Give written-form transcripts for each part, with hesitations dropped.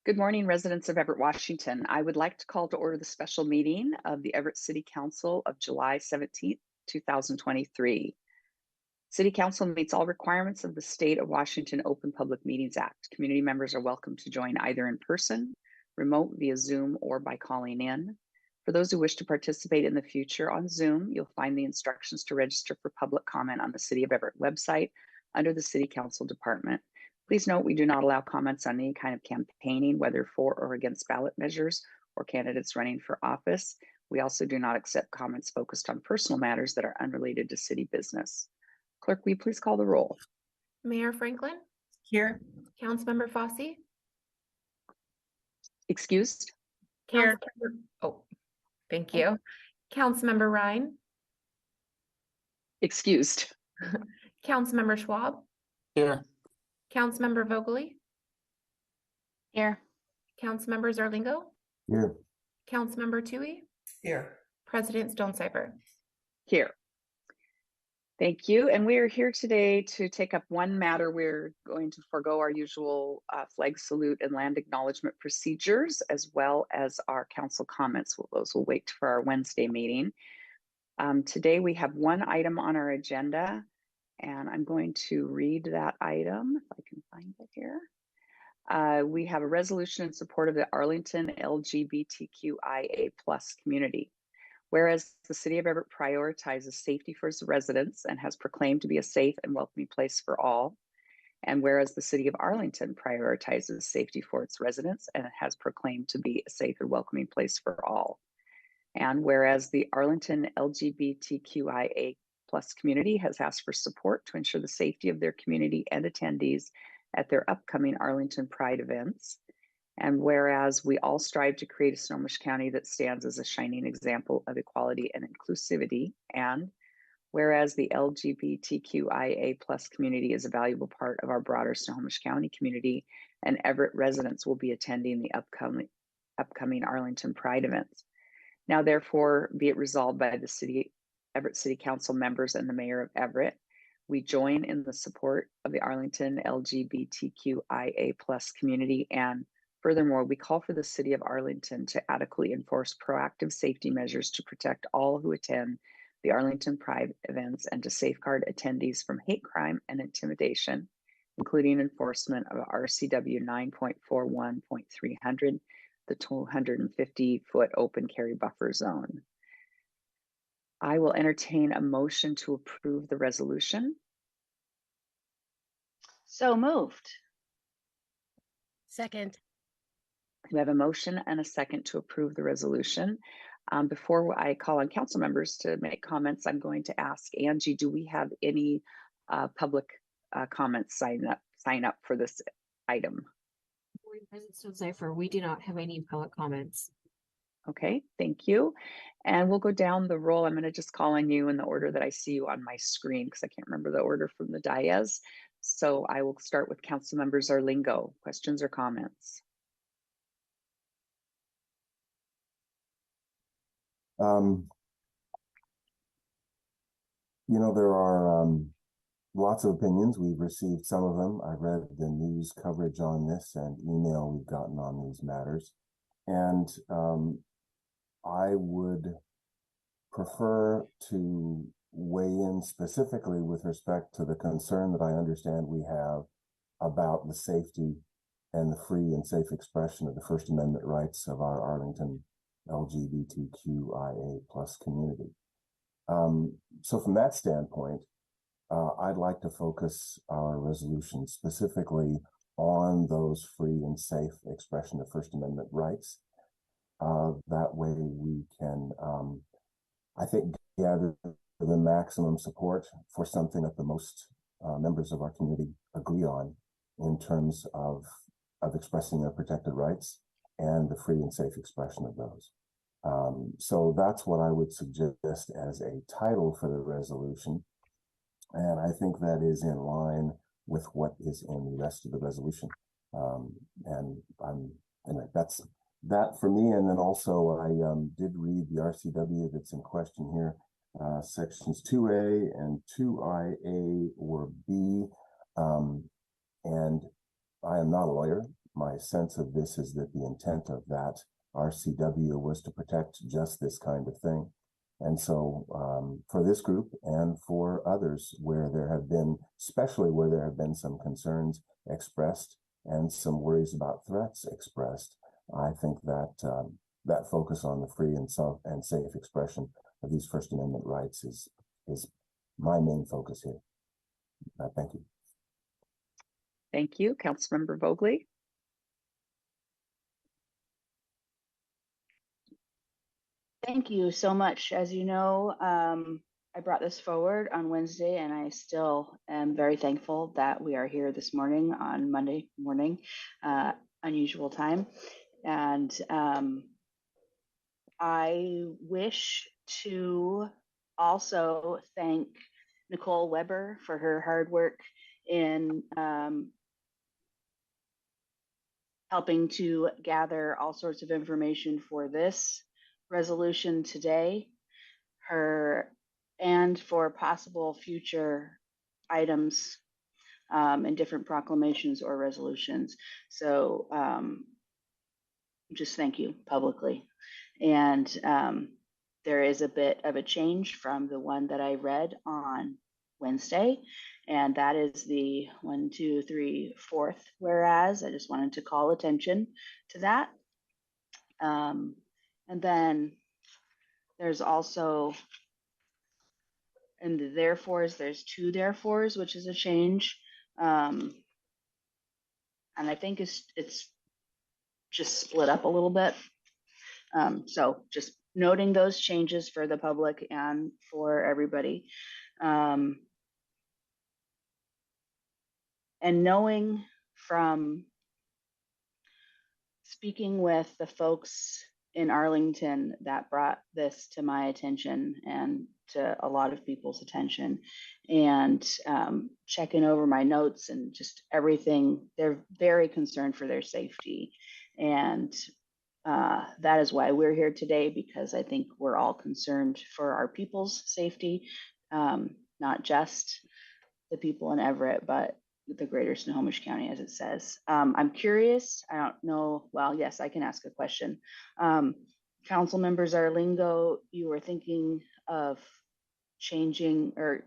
Good morning, residents of Everett, Washington. I would like to call to order the special meeting of the Everett City Council of July 17th, 2023. City Council meets all requirements of the State of Washington Open Public Meetings Act. Community members are welcome to join either in person, remote via Zoom, or by calling in. For those who wish to participate in the future on Zoom, you'll find the instructions to register for public comment on the City of Everett website under the City Council Department. Please note we do not allow comments on any kind of campaigning, whether for or against ballot measures or candidates running for office. We also do not accept comments focused on personal matters that are unrelated to city business. Clerk, will you please call the roll? Mayor Franklin? Here. Councilmember Fossey? Excused? Here. Oh, thank you. Councilmember Ryan? Excused. Councilmember Schwab? Here. Councilmember Vogely? Here. Councilmember Zarlingo? Here. Councilmember Tui? Here. President Stonecipher? Here. Thank you. And we are here today to take up one matter. We're going to forego our usual flag salute and land acknowledgement procedures, as well as our council comments. Those will wait for our Wednesday meeting. Today we have one item on our agenda, and I'm going to read that item if I can find it here. We have a resolution in support of the Arlington LGBTQIA+ community. Whereas the City of Everett prioritizes safety for its residents and has proclaimed to be a safe and welcoming place for all, and whereas the City of Arlington prioritizes safety for its residents and has proclaimed to be a safe and welcoming place for all, and whereas the Arlington LGBTQIA+ community has asked for support to ensure the safety of their community and attendees at their upcoming Arlington Pride events, and whereas we all strive to create a Snohomish County that stands as a shining example of equality and inclusivity, and whereas the LGBTQIA+ community is a valuable part of our broader Snohomish County community, and Everett residents will be attending the upcoming Arlington Pride events. Now, therefore, be it resolved by the Everett City Council members and the Mayor of Everett, we join in the support of the Arlington LGBTQIA+ community, and furthermore, we call for the City of Arlington to adequately enforce proactive safety measures to protect all who attend the Arlington Pride events and to safeguard attendees from hate crime and intimidation, including enforcement of RCW 9.41.300, the 250-foot open carry buffer zone. I will entertain a motion to approve the resolution. So moved. Second. We have a motion and a second to approve the resolution. Before I call on council members to make comments, I'm going to ask Angie, do we have any public comments sign up for this item? President Stonecipher, we do not have any public comments. Okay, thank you. And we'll go down the roll. I'm going to just call on you in the order that I see you on my screen because I can't remember the order from the dais. So I will start with council members Zarlingo. Questions or comments? There are lots of opinions. We've received some of them. I've read the news coverage on this and email we've gotten on these matters. And I would prefer to weigh in specifically with respect to the concern that I understand we have about the safety and the free and safe expression of the First Amendment rights of our Arlington LGBTQIA+ community. So from that standpoint, I'd like to focus our resolution specifically on those free and safe expression of First Amendment rights. That way we can, I think, gather the maximum support for something that the most members of our community agree on in terms of expressing their protected rights and the free and safe expression of those. So that's what I would suggest as a title for the resolution. And I think that is in line with what is in the rest of the resolution. Anyway, that's that for me. And then also I did read the RCW that's in question here, sections 2A and 2IA or B. And I am not a lawyer, my sense of this is that the intent of that RCW was to protect just this kind of thing. And so for this group and for others where there have been, especially where there have been some concerns expressed and some worries about threats expressed, I think that that focus on the free and safe expression of these First Amendment rights is my main focus here. Thank you. Thank you, Councilmember Vogely. Thank you so much. As you know, I brought this forward on Wednesday, and I still am very thankful that we are here this morning on Monday morning, unusual time. And I wish to also thank Nicole Weber for her hard work in helping to gather all sorts of information for this resolution today, and for possible future items and different proclamations or resolutions. So just thank you publicly. And there is a bit of a change from the one that I read on Wednesday, and that is the 1, 2, 3, 4th whereas. I just wanted to call attention to that. And then there's also, in the therefores, there's 2 therefores, which is a change. And I think it's just split up a little bit. So just noting those changes for the public and for everybody. And knowing from speaking with the folks in Arlington that brought this to my attention and to a lot of people's attention, and checking over my notes and just everything, they're very concerned for their safety. And that is why we're here today, because I think we're all concerned for our people's safety, not just the people in Everett, but the greater Snohomish County, as it says. I'm curious, I don't know, well, yes, I can ask a question. Council members Arlingo, you were thinking of changing, or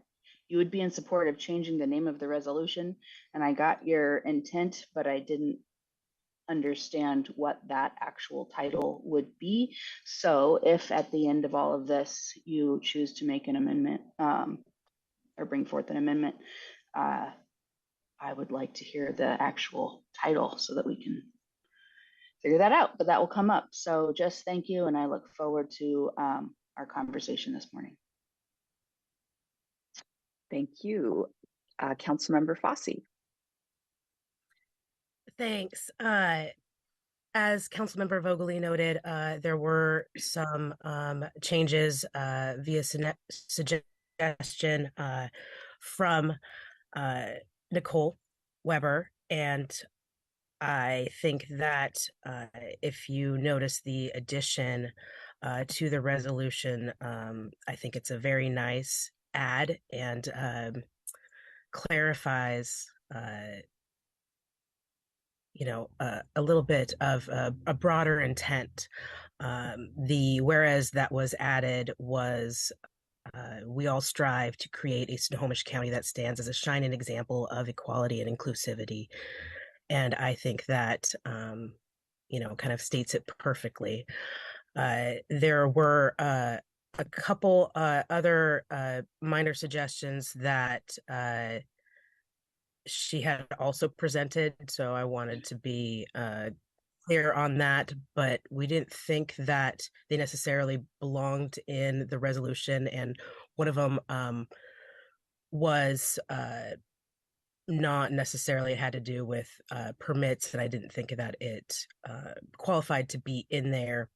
you would be in support of changing the name of the resolution, and I got your intent, but I didn't understand what that actual title would be. So if at the end of all of this, you choose to make an amendment or bring forth an amendment, I would like to hear the actual title so that we can figure that out, but that will come up. So just thank you, and I look forward to our conversation this morning. Thank you. Councilmember Fossey. Thanks. As Councilmember Vogely noted, there were some changes via suggestion from Nicole Weber, and I think that if you notice the addition to the resolution, I think it's a very nice add and clarifies a little bit of a broader intent. The whereas that was added was we all strive to create a Snohomish County that stands as a shining example of equality and inclusivity. And I think that, kind of states it perfectly. There were a couple other minor suggestions that she had also presented, so I wanted to be clear on that, but we didn't think that they necessarily belonged in the resolution, and one of them was not necessarily had to do with permits, and I didn't think that it qualified to be in there,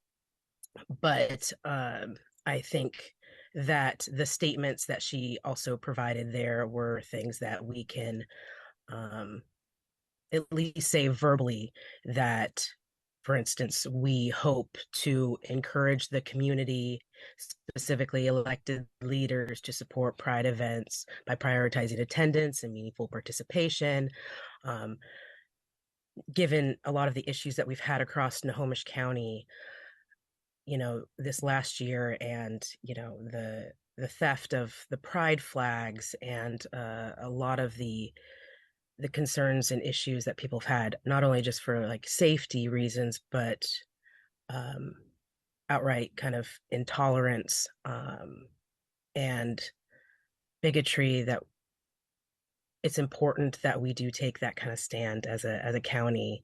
but I think that the statements that she also provided there were things that we can at least say verbally that, for instance, we hope to encourage the community, specifically elected leaders, to support Pride events by prioritizing attendance and meaningful participation. given a lot of the issues that we've had across Snohomish County, this last year, and the theft of the pride flags, and a lot of the concerns and issues that people have had, not only just for like safety reasons, but outright kind of intolerance and bigotry, that it's important that we do take that kind of stand as a county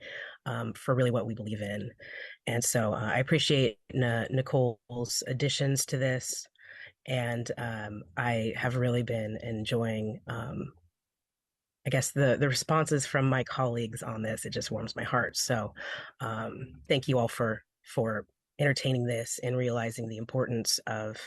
for really what we believe in. And so I appreciate Nicole's additions to this. And I have really been enjoying, I guess, the responses from my colleagues on this. It just warms my heart. So thank you all for entertaining this and realizing the importance of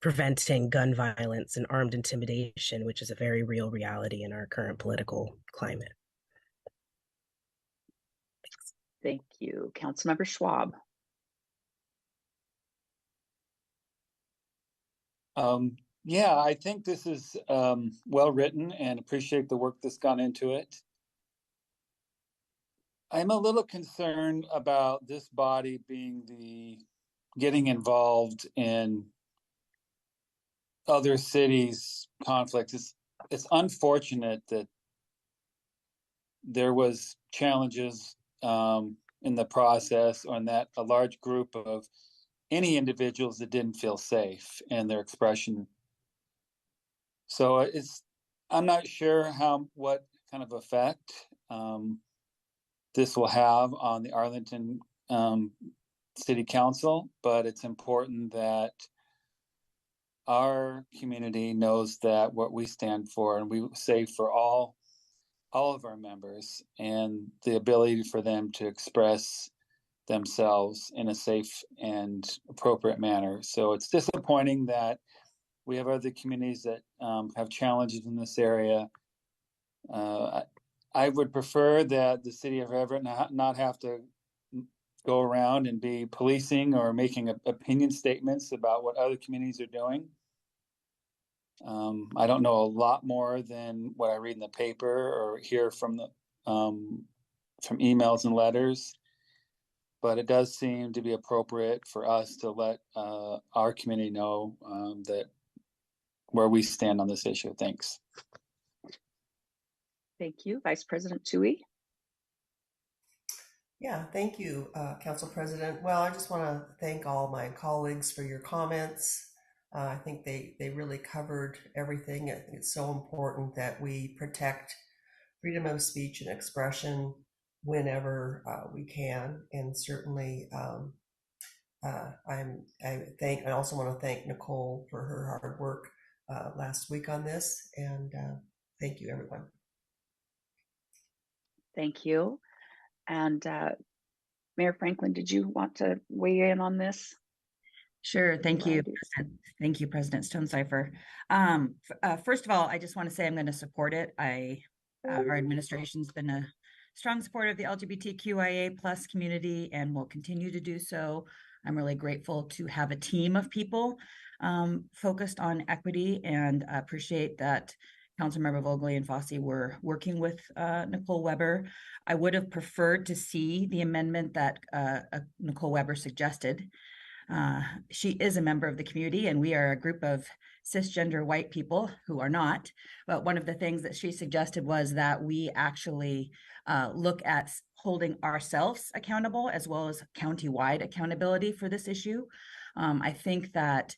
preventing gun violence and armed intimidation, which is a very real reality in our current political climate. Thank you. Councilmember Schwab. Yeah, I think this is well written and appreciate the work that's gone into it. I'm a little concerned about this body getting involved in other cities' conflicts. It's unfortunate that there was challenges in the process, or in that a large group of any individuals that didn't feel safe in their expression. So I'm not sure what kind of effect this will have on the Arlington City Council, but it's important that our community knows that what we stand for, and we say for all of our members, and the ability for them to express themselves in a safe and appropriate manner. So it's disappointing that we have other communities that have challenges in this area. I would prefer that the city of Everett not have to go around and be policing or making opinion statements about what other communities are doing. I don't know a lot more than what I read in the paper or hear from emails and letters, but it does seem to be appropriate for us to let our community know that where we stand on this issue. Thanks. Thank you. Vice President Tui. Yeah, thank you, Council President. Well, I just want to thank all my colleagues for your comments. I think they really covered everything. I think it's so important that we protect freedom of speech and expression whenever we can. And certainly, I also want to thank Nicole for her hard work last week on this. And thank you, everyone. Thank you. And Mayor Franklin, did you want to weigh in on this? Sure. Thank you, President. Thank you, President Stonecipher. First of all, I just want to say I'm going to support it. Our administration's been a strong supporter of the LGBTQIA plus community and will continue to do so. I'm really grateful to have a team of people focused on equity, and appreciate that Councilmember Vogely and Fossey were working with Nicole Weber. I would have preferred to see the amendment that Nicole Weber suggested. She is a member of the community, and we are a group of cisgender white people who are not. But one of the things that she suggested was that we actually look at holding ourselves accountable, as well as county-wide accountability for this issue. I think that,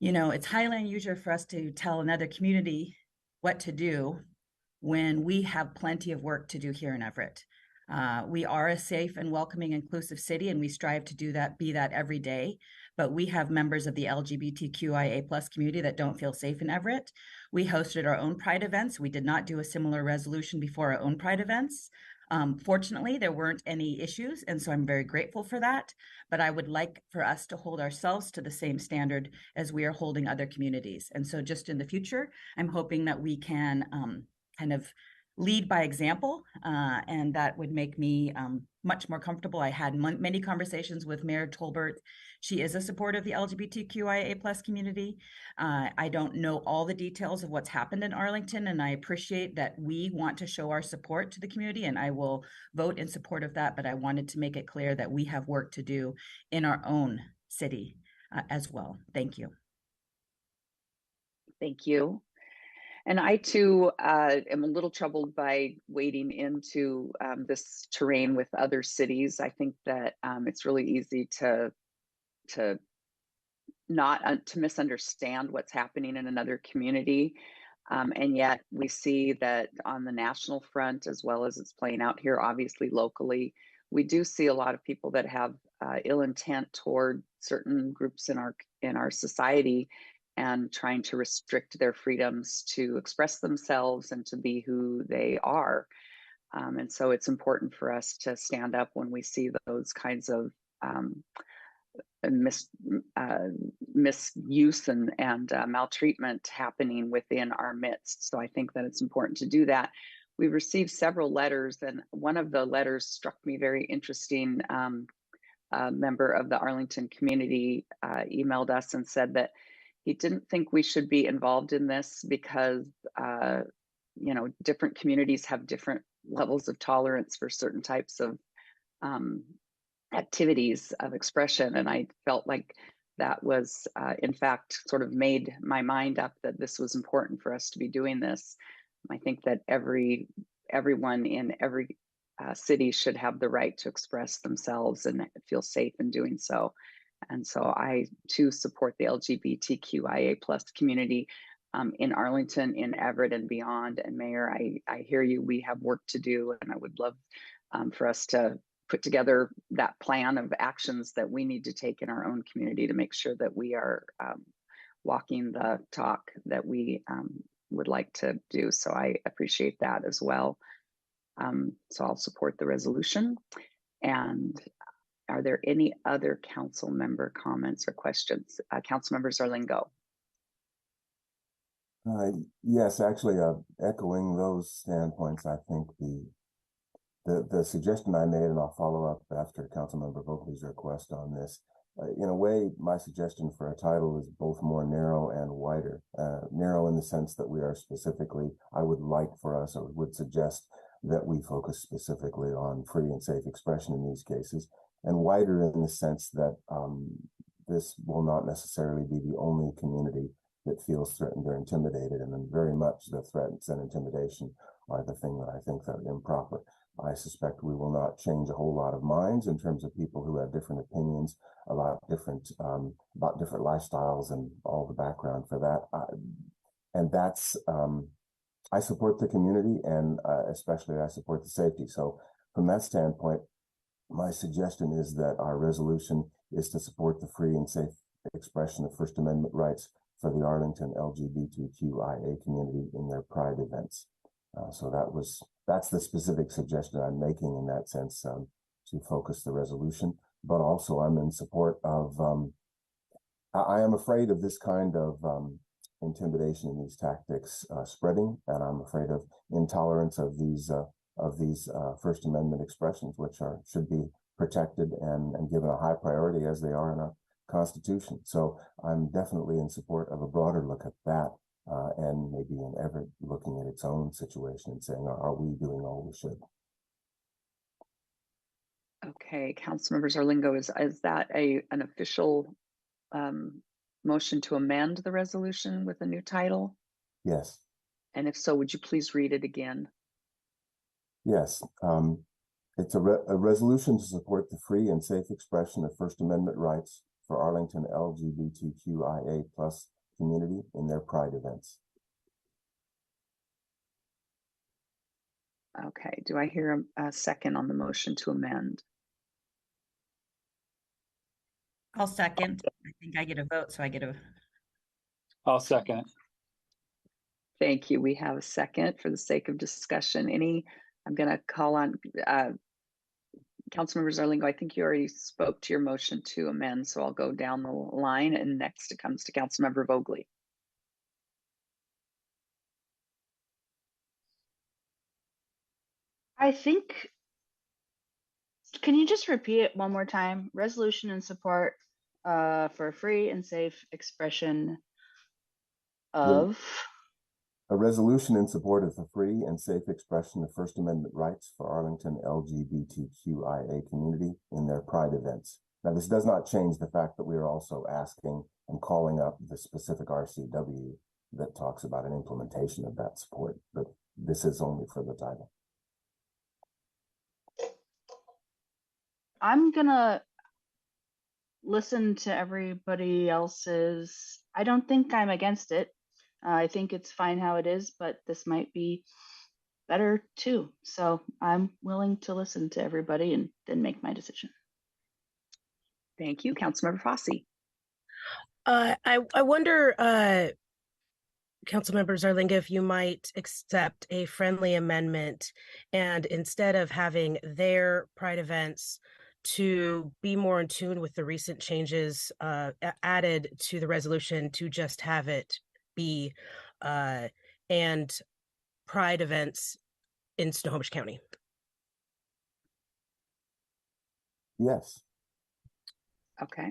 it's highly unusual for us to tell another community what to do when we have plenty of work to do here in Everett. We are a safe and welcoming, inclusive city, and we strive to be that every day. But we have members of the LGBTQIA plus community that don't feel safe in Everett. We hosted our own Pride events. We did not do a similar resolution before our own Pride events. Fortunately, there weren't any issues, and so I'm very grateful for that. But I would like for us to hold ourselves to the same standard as we are holding other communities. And so just in the future, I'm hoping that we can kind of lead by example, and that would make me much more comfortable. I had many conversations with Mayor Tolbert. She is a supporter of the LGBTQIA+ community. I don't know all the details of what's happened in Arlington, and I appreciate that we want to show our support to the community, and I will vote in support of that, but I wanted to make it clear that we have work to do in our own city as well. Thank you. Thank you. And I too am a little troubled by wading into this terrain with other cities. I think that it's really easy to not to misunderstand what's happening in another community. And yet we see that on the national front, as well as it's playing out here, obviously locally, we do see a lot of people that have ill intent toward certain groups in our society, and trying to restrict their freedoms to express themselves and to be who they are. And so it's important for us to stand up when we see those kinds of misuse and maltreatment happening within our midst. So I think that it's important to do that. We received several letters, and one of the letters struck me very interesting. A member of the Arlington community emailed us and said that he didn't think we should be involved in this because different communities have different levels of tolerance for certain types of activities of expression. And I felt like that was, in fact, sort of made my mind up that this was important for us to be doing this. I think that everyone in every city should have the right to express themselves and feel safe in doing so. And so I too support the LGBTQIA+ community in Arlington, in Everett, and beyond. And Mayor, I hear you. We have work to do, and I would love for us to put together that plan of actions that we need to take in our own community to make sure that we are walking the talk that we would like to do. So I appreciate that as well. So I'll support the resolution. And are there any other council member comments or questions? Council Member Zarlingo. Yes, actually, echoing those standpoints, I think the suggestion I made, and I'll follow up after Councilmember Vogel's request on this. In a way, my suggestion for a title is both more narrow and wider. Narrow in the sense that we are specifically, I would like for us, or would suggest that we focus specifically on free and safe expression in these cases, and wider in the sense that this will not necessarily be the only community that feels threatened or intimidated, and then very much the threats and intimidation are the thing that I think that are improper. I suspect we will not change a whole lot of minds in terms of people who have different opinions about different lifestyles and all the background for that. And that's, I support the community, and especially I support the safety. So from that standpoint, my suggestion is that our resolution is to support the free and safe expression of First Amendment rights for the Arlington LGBTQIA community in their Pride events. So that's the specific suggestion I'm making in that sense, to focus the resolution. But also I'm in support of, I am afraid of this kind of intimidation and these tactics spreading, and I'm afraid of intolerance of these First Amendment expressions, which should be protected and given a high priority as they are in our Constitution. So I'm definitely in support of a broader look at that, and maybe in Everett looking at its own situation and saying, are we doing all we should? Okay, Councilmember Zarlingo, is that an official motion to amend the resolution with a new title? Yes. And if so, would you please read it again? Yes. It's a resolution to support the free and safe expression of First Amendment rights for Arlington LGBTQIA+ community in their Pride events. Okay, do I hear a second on the motion to amend? I'll second. I think I get a vote, so I get a. I'll second it. Thank you. We have a second for the sake of discussion. I'm going to call on Councilmember Zarlingo. I think you already spoke to your motion to amend, so I'll go down the line, and next it comes to Councilmember Vogel. I think, can you just repeat it one more time? Resolution in support for free and safe expression of. A resolution in support of the free and safe expression of First Amendment rights for Arlington LGBTQIA community in their Pride events. Now, this does not change the fact that we are also asking and calling up the specific RCW that talks about an implementation of that support, but this is only for the title. I'm gonna listen to everybody else's. I don't think I'm against it. I think it's fine how it is, but this might be better too. So I'm willing to listen to everybody and then make my decision. Thank you. Councilmember Fosse. I wonder, Councilmember Zarlinga, if you might accept a friendly amendment and instead of having their Pride events to be more in tune with the recent changes added to the resolution, to just have it be and Pride events in Snohomish County. Yes. Okay.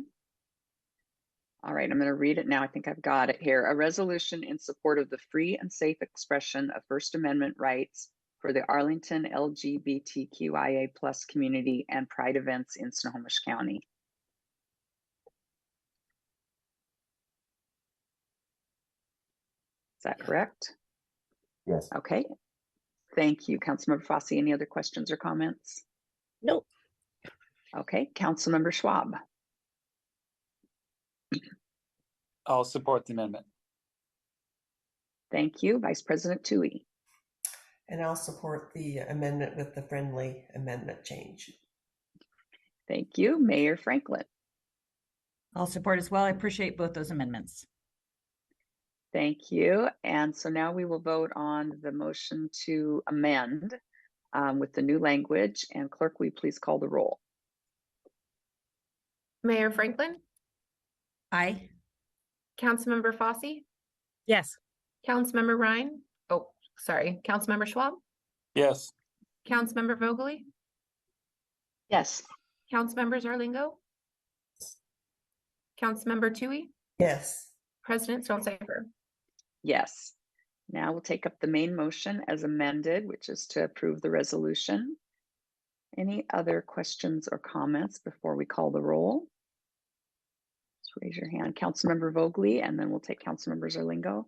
All right, I'm going to read it now. I think I've got it here. A resolution in support of the free and safe expression of First Amendment rights for the Arlington LGBTQIA+ community and Pride events in Snohomish County. Is that correct? Yes. Okay. Thank you, Councilmember Fosse. Any other questions or comments? No. Okay, Councilmember Schwab. I'll support the amendment. Thank you, Vice President Toohey. And I'll support the amendment with the friendly amendment change. Thank you, Mayor Franklin. I'll support as well. I appreciate both those amendments. Thank you. And so now we will vote on the motion to amend with the new language. And clerk, will you please call the roll? Mayor Franklin, Aye. Councilmember Fosse, Yes. Councilmember Ryan. Oh, sorry. Councilmember Schwab, Yes. Councilmember Vogely, Yes. Councilmember Zarlingo, Councilmember Toohey, Yes. President Stonecipher. Yes. Now we'll take up the main motion as amended, which is to approve the resolution. Any other questions or comments before we call the roll? Just raise your hand, Councilmember Vogely, and then we'll take Councilmember Zarlingo.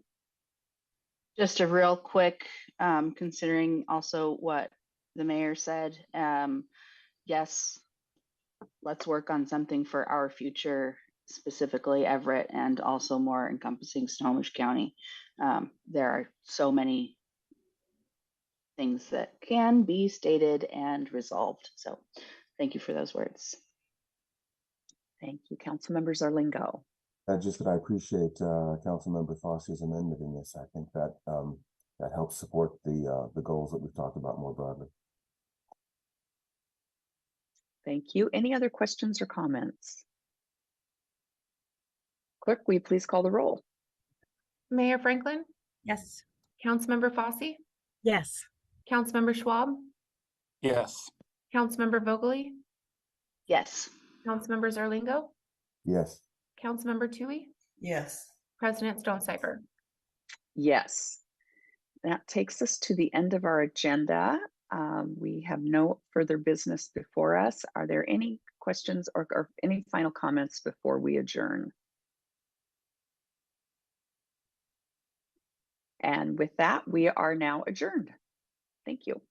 Just a real quick, considering also what the mayor said. Yes, let's work on something for our future, specifically Everett, and also more encompassing Snohomish County. There are so many things that can be stated and resolved. So thank you for those words. Thank you, Councilmember Zarlingo. Just that I appreciate Councilmember Fosse's amendment in this. I think that that helps support the goals that we've talked about more broadly. Thank you. Any other questions or comments? Clerk, will you please call the roll? Mayor Franklin, Yes. Councilmember Fosse, Yes. Councilmember Schwab, Yes. Councilmember Vogely, Yes. Councilmember Zarlingo, Yes. Councilmember Toohey, Yes. President Stonecipher. Yes. That takes us to the end of our agenda. We have no further business before us. Are there any questions or any final comments before we adjourn? And with that, we are now adjourned. Thank you.